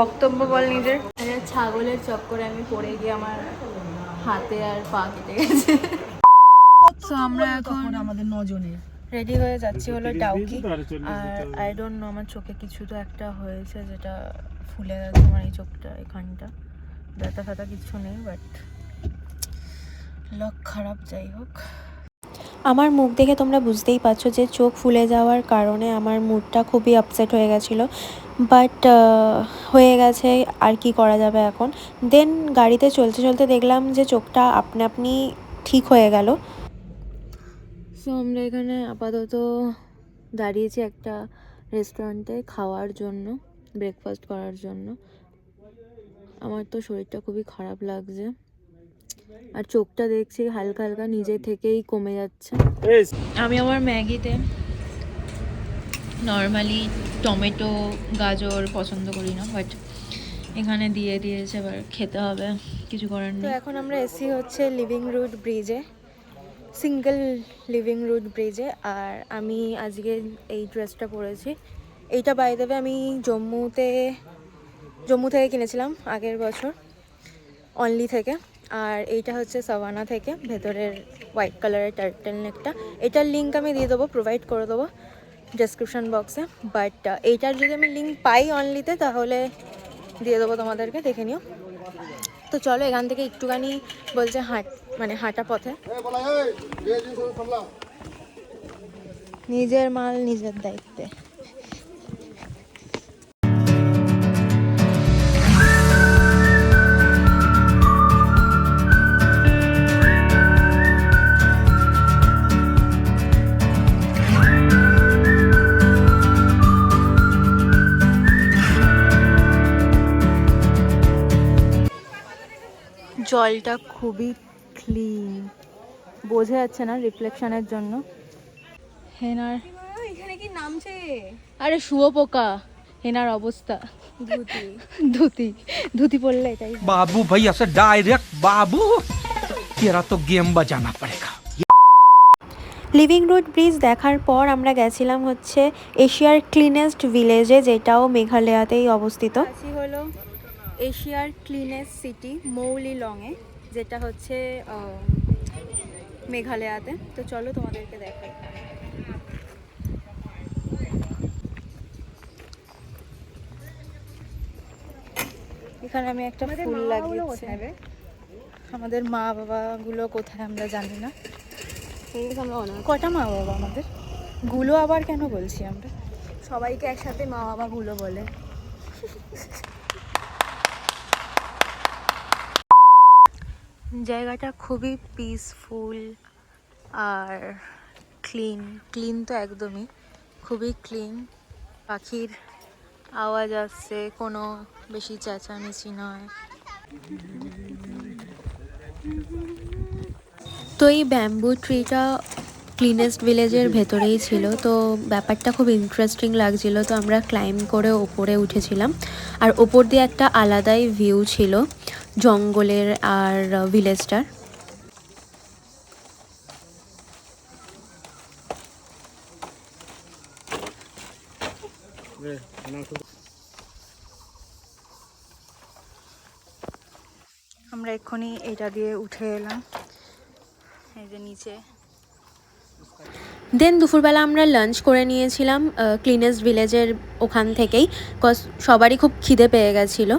বক্তব্য বল নিজের। ছাগলের চক্করে আমি পড়ে গিয়ে আমার হাতে আর পা কেটে গেছে। তো আমরা এখন আমাদের 9 জনের রেডি হয়ে যাচ্ছি হলো ডাউকি। আর আই ডোন্ট নো, আমার চোখে কিছু তো একটা হয়েছে যেটা ফুলে গেছে আমার এই চোখটা, এখানটা ব্যথা ফ্যাথা কিছু নেই, বাট লক খারাপ। যাই হোক, আমার মুখ দেখে তোমরা বুঝতেই পারছো যে চোখ ফুলে যাওয়ার কারণে আমার মুডটা খুবই আপসেট হয়ে গেছিলো, বাট হয়ে গেছে, আর কি করা যাবে এখন। দেন গাড়িতে চলতে চলতে দেখলাম যে চোখটা আপনি ঠিক হয়ে গেল। সো আমরা এখানে আপাতত দাঁড়িয়েছি একটা রেস্টুরেন্টে খাওয়ার জন্য, ব্রেকফাস্ট করার জন্য। আমার তো শরীরটা খুবই খারাপ লাগছে, আর চোখটা দেখছি হালকা হালকা নিজে থেকেই কমে যাচ্ছে। আমি আমার ম্যাগিতে নর্মালি টমেটো গাজর পছন্দ করি না, বাট এখানে দিয়ে দিয়েছে, এবার খেতে হবে, কিছু করার নেই। তো এখন আমরা এসি হচ্ছে লিভিং রুট ব্রিজে, সিঙ্গেল লিভিং রুট ব্রিজে। আর আমি আজকে এই ড্রেসটা পরেছি। এইটা বাই দেবে আমি জম্মু থেকে কিনেছিলাম আগের বছর, অনলি থেকে। আর এইটা হচ্ছে সাভানা থেকে, ভেতরের হোয়াইট কালারের টার্টেল নেকটা। এটার লিঙ্ক আমি দিয়ে দেবো, প্রোভাইড করে দেবো ডেসক্রিপশন বক্সে। বাট এইটার যদি আমি লিঙ্ক পাই অনলিতে, তাহলে দিয়ে দেবো তোমাদেরকে, দেখে নিও। তো চলো এখান থেকে একটুখানি বলছে হাঁটা পথে। নিজের মাল নিজের দায়িত্বে। জলটা খুবই ক্লিন, বোঝা যাচ্ছে না রিফ্লেকশনের জন্য। হেনার এখানে কি নামছে? আরে শুয়োপোকা। হেনার অবস্থা ধুতি পড়লে এটাই। बाबू भाई ऐसे डायरेक्ट बाबू तेरा तो गेम बजाना पड़ेगा। লিভিং রুট ব্রিজ দেখার পর আমরা গেছিলাম হচ্ছে এশিয়ার ক্লিনেস্ট ভিলেজে, যেটাও মেঘালয়াতেই অবস্থিত। হলো এশিয়ার ক্লিনেস্ট সিটি মৌলিলংয়ে, যেটা হচ্ছে মেঘালয়াতে। তো চলো তোমাদেরকে দেখাই। এখানে আমি একটা ফুল লাগিয়েছি। আমাদের মা বাবাগুলো কোথায় আমরা জানি না। কটা মা বাবা আমাদের? গুলো আবার কেন বলছি আমরা? সবাইকে একসাথে মা বাবা গুলো বলে। জায়গাটা খুবই পিসফুল আর ক্লিন তো একদমই, খুবই ক্লিন। পাখির আওয়াজ আসছে, কোনো বেশি চেঁচামেচি নয়। তো এই ব্যাম্বু ট্রিটা ক্লিনেস্ট ভিলেজের ভেতরেই ছিল, তো ব্যাপারটা খুব ইন্টারেস্টিং লাগছিল। তো আমরা ক্লাইম্ব করে ওপরে উঠেছিলাম, আর ওপর দিয়ে একটা আলাদাই ভিউ ছিল জঙ্গলের আর ভিলেজটার। আমরা এক্ষুনি এটা দিয়ে উঠে এলাম, এই যে নিচে। দেন দুপুরবেলা আমরা লাঞ্চ করে নিয়েছিলাম ক্লিনেস্ট ভিলেজের ওখান থেকেই, কজ সবারই খুব খিদে পেয়ে গেছিলো।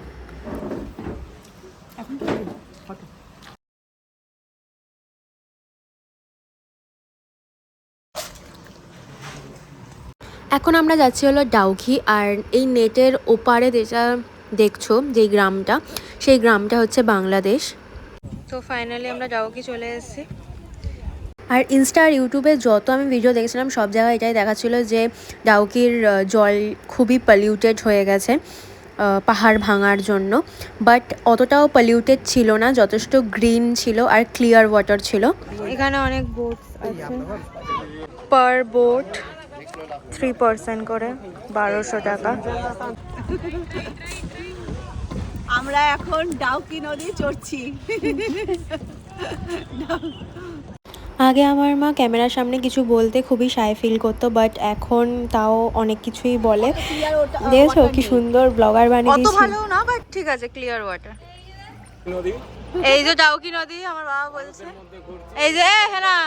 এখন আমরা যাচ্ছি হলো ডাউকি। আর এই নেটের ওপারে যেটা দেখছো যেই গ্রামটা, সেই গ্রামটা হচ্ছে বাংলাদেশ। তো ফাইনালি আমরা ডাউকি চলে এসেছি। আর ইনস্টা আর ইউটিউবে যত আমি ভিডিও দেখেছিলাম, সব জায়গায় এটাই দেখাচ্ছিল যে ডাউকির জল খুবই পলিউটেড হয়ে গেছে পাহাড় ভাঙার জন্য। বাট অতটাও পলিউটেড ছিল না, যথেষ্ট গ্রিন ছিল আর ক্লিয়ার ওয়াটার ছিল। এখানে অনেক বোট আছে, পার বোট 3% করে 1200 টাকা। আমরা এখন ডাউকি নদী চড়ছি। আগে আমার মা ক্যামেরার সামনে কিছু বলতে খুবই শাই ফিল করতো, বাট এখন তাও অনেক কিছুই বলে। দেখেছো কি সুন্দর ব্লগার বানিয়ে অত দিয়েছি। ভালো না, বাট ঠিক আছে, ক্লিয়ার ওয়াটার। এই যে ডাউকি নদী, আমার বাবা বলছে। এই যে হ্যাঁ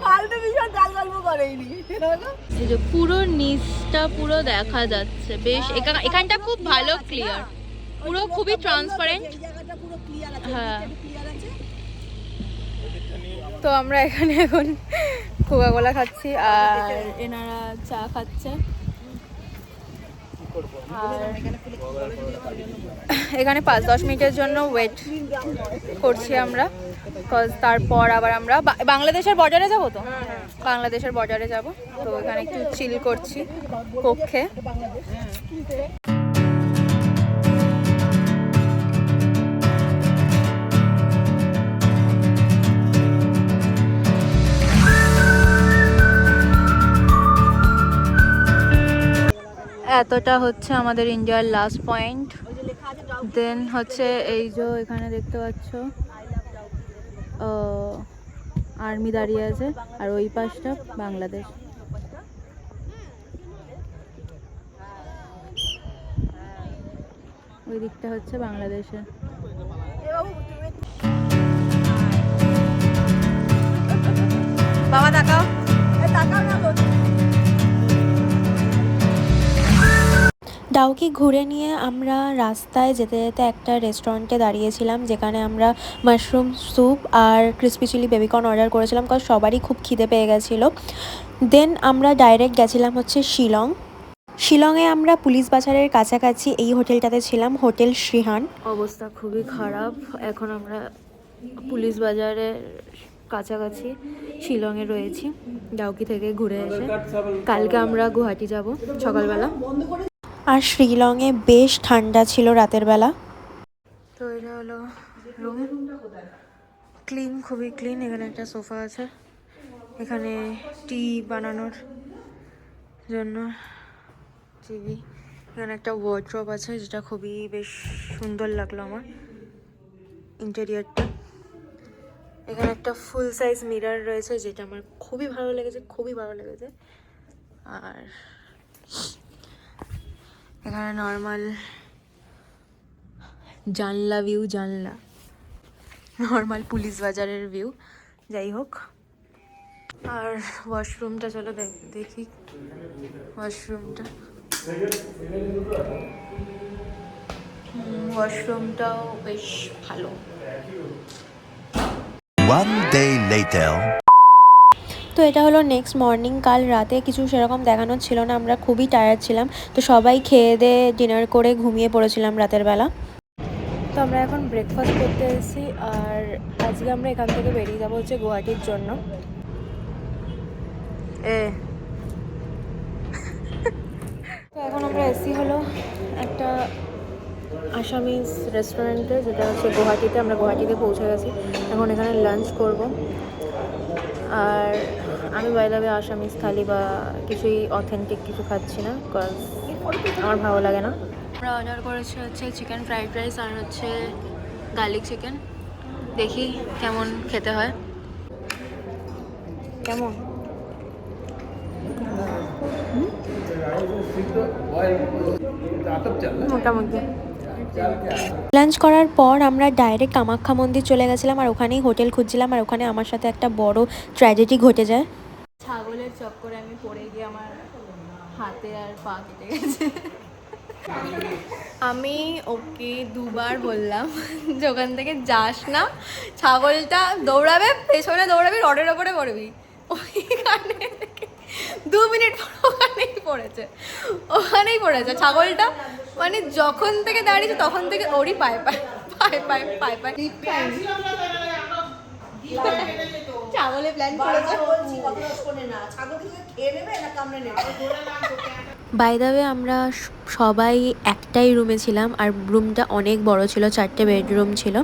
ফালতু ভীষণ জাল গল্প করেইনি। এই যে পুরো নিচটা পুরো দেখা যাচ্ছে, বেশ এখানটা খুব ভালো ক্লিয়ার, পুরো খুবই ট্রান্সপারেন্ট। এই জায়গাটা পুরো ক্লিয়ার আছে, হ্যাঁ। ক্লিয়ার আছে। তো আমরা এখানে এখন কোকা-কোলা খাচ্ছি আর এনারা চা খাচ্ছে। আর এখানে 5-10 মিনিটের জন্য ওয়েট করছি আমরা, বিকজ তারপর আবার আমরা বাংলাদেশের বর্ডারে যাব। তো বাংলাদেশের বর্ডারে যাব, তো এখানে একটু চিল করছি কক্ষে। এতটা হচ্ছে আমাদের ইন্ডিয়ার লাস্ট পয়েন্ট। দেন হচ্ছে এই যে এখানে দেখতে পাচ্ছ আর্মি দাঁড়িয়ে আছে, আর ওই পাশটা বাংলাদেশ। ওই দিকটা হচ্ছে বাংলাদেশে। বাবা তাকাও, তাকাও না গো। ডাউকি ঘুরে নিয়ে আমরা রাস্তায় যেতে যেতে একটা রেস্টুরেন্টে দাঁড়িয়েছিলাম, যেখানে আমরা মাশরুম স্যুপ আর ক্রিসপি চিলি বেবিকর্ন অর্ডার করেছিলাম, কারণ সবারই খুব খিদে পেয়ে গেছিলো। দেন আমরা ডাইরেক্ট গেছিলাম হচ্ছে শিলং। শিলংয়ে আমরা পুলিশ বাজারের কাছাকাছি এই হোটেলটাতে ছিলাম, হোটেল শ্রীহান। অবস্থা খুবই খারাপ। এখন আমরা পুলিশ বাজারের কাছাকাছি শিলংয়ে রয়েছি, ডাউকি থেকে ঘুরে এসে। কালকে আমরা গুয়াহাটি যাব সকালবেলা। আর শিলংয়ে বেশ ঠান্ডা ছিল রাতের বেলা। তো এটা হলো রুম, ক্লিন, খুবই ক্লিন। এখানে একটা সোফা আছে, এখানে টি বানানোর জন্য টিভি, এখানে একটা ওয়ার্ড্রপ আছে যেটা খুবই বেশ সুন্দর লাগলো আমার ইন্টেরিয়রটা। এখানে একটা ফুল সাইজ মিরর রয়েছে যেটা আমার খুবই ভালো লেগেছে, খুবই ভালো লেগেছে। আর এখানে নর্মাল জানলা ভিউ, জানলা নর্মাল পুলিশ বাজারের ভিউ, যাই হোক। আর ওয়াশরুমটা চলো দেখি ওয়াশরুমটা। ওয়াশরুমটাও বেশ ভালো। One day later. তো এটা হলো নেক্সট মর্নিং। কাল রাতে কিছু সেরকম দেখানো ছিল না, আমরা খুবই টায়ার্ড ছিলাম, তো সবাই খেয়ে দিয়ে ডিনার করে ঘুমিয়ে পড়েছিলাম রাতের বেলা। তো আমরা এখন ব্রেকফাস্ট করতে এসেছি, আর আজকে আমরা এখান থেকে বেরিয়ে যাবো হচ্ছে গুয়াহাটির জন্য। তো এখন আমরা এসি হলো একটা আসামিস রেস্টুরেন্টে, যেটা হচ্ছে গুয়াহাটিতে। আমরা গুয়াহাটিতে পৌঁছে গেছি, এখন এখানে লাঞ্চ করব। আর আমি বাইরে আসামিস থালি বা কিছুই অথেন্টিক কিছু খাচ্ছি না, বিকজ আমার ভালো লাগে না। আমরা অর্ডার করেছি হচ্ছে চিকেন ফ্রাইড রাইস আর হচ্ছে গার্লিক চিকেন। দেখি কেমন খেতে হয়। কেমন মোটামুটি। লাঞ্চ করার পর আমরা ডাইরেক্ট কামাখ্যা মন্দির চলে গেছিলাম, আর ওখানেই হোটেল খুঁজছিলাম। আর ওখানে আমার সাথে একটা বড় ট্র্যাজেডি ঘটে যায়। ছাগলের চক্করে আমি পড়ে গিয়ে আমার হাতে আর পা কেটে গেছে। আমি ওকে দুবার বললাম যে ওখান থেকে যাস না, ছাগলটা দৌড়াবে, পেছনে দৌড়াবি, রডের ওপরে পড়বি। ওইখানে 2 মিনিট পর ওখানেই পড়েছে ছাগলটা। মানে যখন থেকে দাঁড়িয়েছে তখন থেকে ওরই পায়ে পায়ে পায়ে পায়ে পায়ে পায়ে ছাগলে প্ল্যান করেছে। বাই দ্য ওয়ে আমরা সবাই একটাই রুমে ছিলাম, আর রুমটা অনেক বড় ছিল, 4টে বেডরুম ছিল।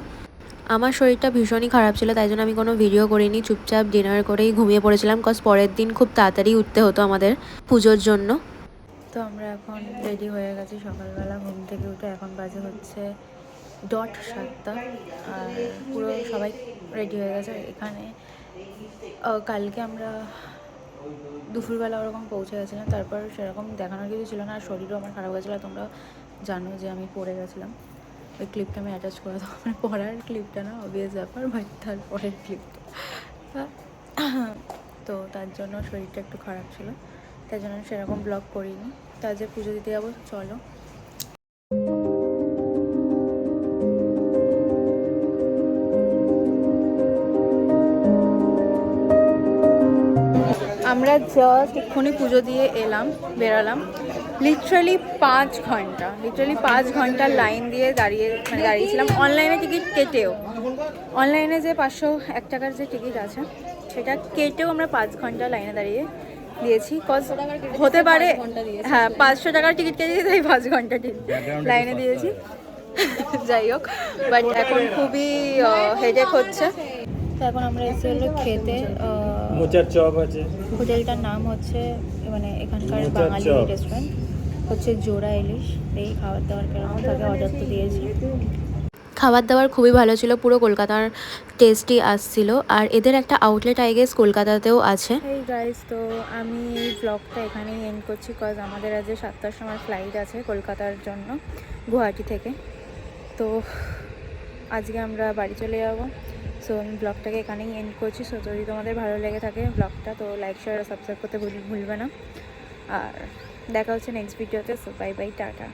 আমার শরীরটা ভীষণই খারাপ ছিল, তাই জন্য আমি কোনো ভিডিও করিনি, চুপচাপ ডিনার করেই ঘুমিয়ে পড়েছিলাম, কজ পরের দিন খুব তাড়াতাড়ি উঠতে হতো আমাদের পুজোর জন্য। তো আমরা এখন রেডি হয়ে গেছি সকালবেলা ঘুম থেকে উঠে। এখন বাজে হচ্ছে 7:00 আর পুরো সবাই রেডি হয়ে গেছে এখানে। কালকে আমরা দুপুরবেলা ওরকম পৌঁছে গেছিলাম, তারপর সেরকম দেখানোর কিছু ছিল না, আর শরীরও আমার খারাপ হয়েছিলো। তোমরা জানো যে আমি পড়ে গেছিলাম, ওই ক্লিপটা আমি অ্যাটাচ করে দেবো, মানে পড়ার ক্লিপটা না, অবভিয়াস ব্যাপার, বাট তারপরের ক্লিপটা। তো তার জন্য শরীরটা একটু খারাপ ছিল, তার জন্য সেরকম ব্লগ করিনি। তার যে পুজো দিতে যাবো, চলো। আমরা জাস্ট এক্ষুনি পুজো দিয়ে বেরালাম। লিটারালি 5 ঘন্টা লাইন দিয়ে দাঁড়িয়েছিলাম, অনলাইনে টিকিট কেটেও। অনলাইনে যে 501 টাকার যে টিকিট আছে সেটা কেটেও আমরা 5 ঘন্টা লাইনে দিয়েছি। কজ হতে পারে, হ্যাঁ 500 টাকার টিকিট কেটেছি, তাই 5 ঘন্টা লাইনে দিয়েছি। যাই হোক, বাট এখন খুবই হেডেক হচ্ছে। তো এখন আমরা এসে হলো খেতে, মোচার চপ আছে। হোটেলটার নাম হচ্ছে, মানে এখানকার বাঙালি রেস্টুরেন্ট হচ্ছে জোড়া ইলিশ। এই খাবার দাবার কেমন তাকে অর্ডার তো দিয়েছি। খাবার দাবার খুবই ভালো ছিল, পুরো কলকাতার টেস্টই আসছিল। আর এদের একটা আউটলেট আই গেস কলকাতাতেও আছে। এই গাইস, তো আমি এই ব্লগটা এখানেই এন্ড করছি, কজ আমাদের আজ 7টার সময় ফ্লাইট আছে কলকাতার জন্য, গুয়াহাটি থেকে। তো আজকে আমরা বাড়ি চলে যাব। সো আমি ব্লগটাকে এখানেই এন্ড করছি। সো যদি তোমাদের ভালো লেগে থাকে ব্লগটা, তো লাইক শেয়ার আর সাবস্ক্রাইব করতে ভুলবে না। আর দেখা হচ্ছে নেক্সট ভিডিওতে। So bye bye, tata.